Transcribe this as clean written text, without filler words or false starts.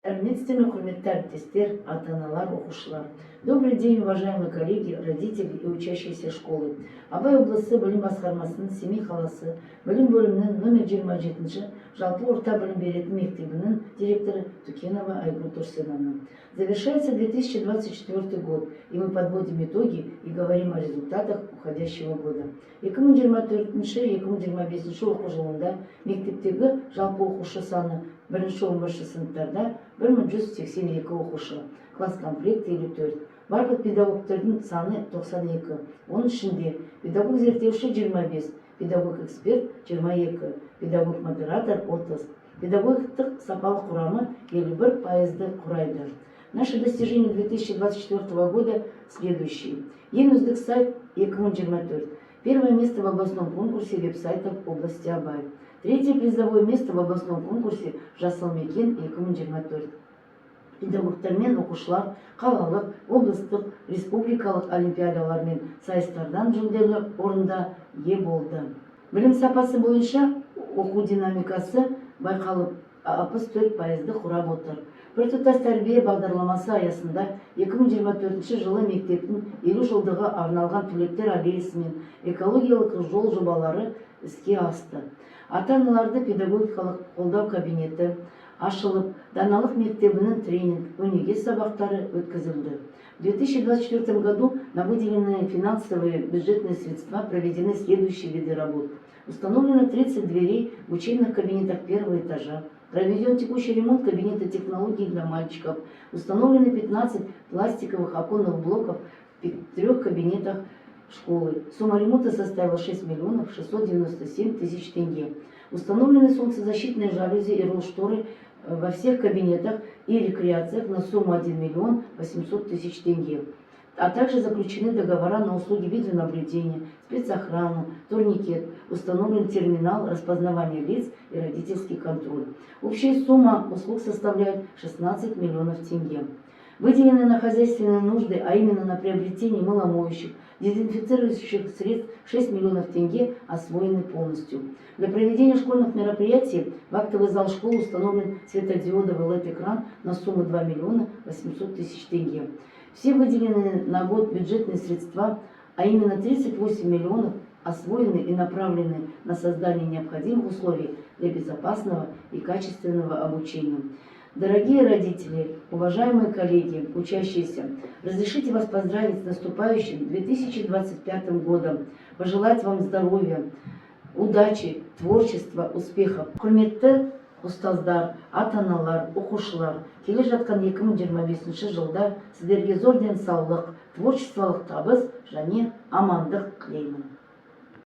Армейскими құрметті әріптестер, ата-аналар, оқушылар. Добрый день, уважаемые коллеги, родители и учащиеся школы. Абай облысы білім басқармасының Семей қаласы білім бөлімінің номер 27-ші жалпы орта білім беретін мектебінің директоры Тукенова Айгуль Турсеновна. Завершается 2024 год, и мы подводим итоги и говорим о результатах уходящего года. 2024-2025 оқу жылында мектептегі жалпы оқушы саны 1-11 сыныптарда 1182 оқушы, класс комплекті 54. Барлық педагогтердің саны 92. Оның ішінде педагог зерттеуші 25, педагог эксперт 22, педагог модератор 30, педагогтық сапалық құрамы 51% құрайды. Наши достижения 2024 года следующие. Ең үздік сайт 2024. Первое место в областном конкурсе веб-сайтов области Абай. Третье призовое место в областном конкурсе Жасыл Мекен 2024. Педагогтар мен оқушылар қалалық, облыстық, республикалық олимпиадалар мен сайыстардан жүлделі орында ие болды. Білім сапасы бойынша оқу динамикасы байқалып 64%-ді құрап отыр. Біртұтас тәрбие бағдарламасы аясында 2024 жылы мектептің 50 жылдығы арналған түлектер аллеясы мен экологиялық жол жобалары іске асты. Ата-аналарды педагогикалық қолдау кабинеті ашылып, даналық мектебінің тренинг, өнеге сабақтары өткізілді. В 2024 году на выделенные финансовые бюджетные средства проведены следующие виды работ. Установлено 30 дверей в учебных кабинетах первого этажа. Проведен текущий ремонт кабинета технологий для мальчиков. Установлены 15 пластиковых оконных блоков в 3 кабинетах школы. Сумма ремонта составила 6 миллионов 697 тысяч тенге. Установлены солнцезащитные жалюзи и ролл-шторы во всех кабинетах и рекреациях на сумму 1 миллион 800 тысяч тенге. А также заключены договора на услуги видеонаблюдения, спецохрану, турникет, установлен терминал распознавания лиц и родительский контроль. Общая сумма услуг составляет 16 миллионов тенге. Выделены на хозяйственные нужды, а именно на приобретение мыломоющих, дезинфицирующих средств 6 миллионов тенге освоены полностью. Для проведения школьных мероприятий в актовый зал школы установлен светодиодовый LED-экран на сумму 2 миллиона 800 тысяч тенге. Все выделенные на год бюджетные средства, а именно 38 миллионов, освоены и направлены на создание необходимых условий для безопасного и качественного обучения. Дорогие родители, уважаемые коллеги, учащиеся, разрешите вас поздравить с наступающим 2025 годом, пожелать вам здоровья, удачи, творчества, успехов. Құрметті ұстаздар, ата-аналар, оқушылар, келе жатқан 2025 жылда сіздерге зор денсаулық, творчестволық табыс және амандық тілеймін.